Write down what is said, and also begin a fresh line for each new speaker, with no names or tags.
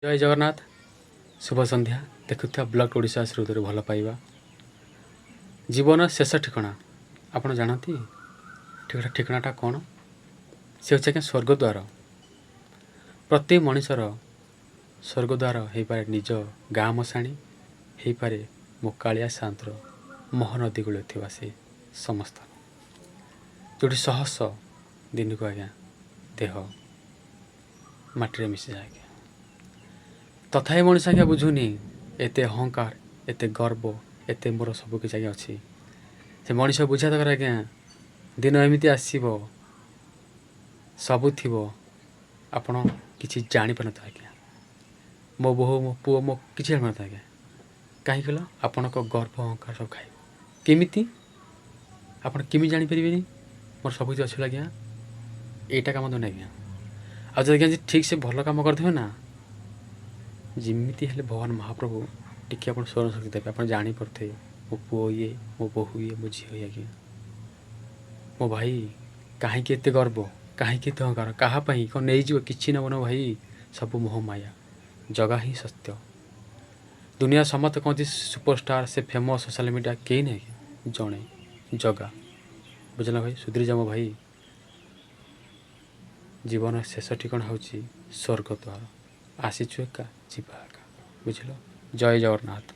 जय जगन्नाथ। शुभ संध्या। देखुवा ब्लॉग ओडिशा श्रुति भल पाइबा जीवन शेष ठिकना आपड़ जानती ठिकनाटा कौन से हूँ क्या स्वर्गद्वार। प्रत्येक मनीषर स्वर्गद्वार हो पारे निज गाँ मशाणी हो पारे मो कालिया सातर महानदी कूल थी से समस्त जो सहस दिन को आज्ञा देह मटी मिशी जाए तथापि मनीष आज्ञा बुझुनी एत अहंकार एत गर्व एत मोर सबकि आज्ञा अच्छी से मनीष बुझा दरकार आज्ञा दिन एमती आसब सबू थी आपण कि जापर न आज्ञा मो बोह मो पुओ मो कि जान आज्ञा कहीं कल आपण गर्व अहंकार सब खाए केमी आप केमी जापर मोर सबकि अच्छे आज्ञा यहीटा कम देना आज्ञा आज आज्ञा ठीक से भल कम करदे ना जिमिति हेले भगवान महाप्रभु टिके आप स्मरण शक्ति देवे आप जापे मो पुओ ये मो बोहू ये मो झील आज्ञा मो भाई कहीं गर्व कहीं अहंकार कहाँपाई कौन नहीं कि नबन भाई सब मोह माया जगह ही सत्य दुनिया समस्त कहते सुपरस्टार से फेमस सोशल मीडिया कहीं नहीं जड़े जगा बुझल भाई सुधरी जा मो भाई जीवन शेष ठिकना हूँ स्वर्गद्वार आसीचु एका जीवा एका बुझल। जय जगन्नाथ।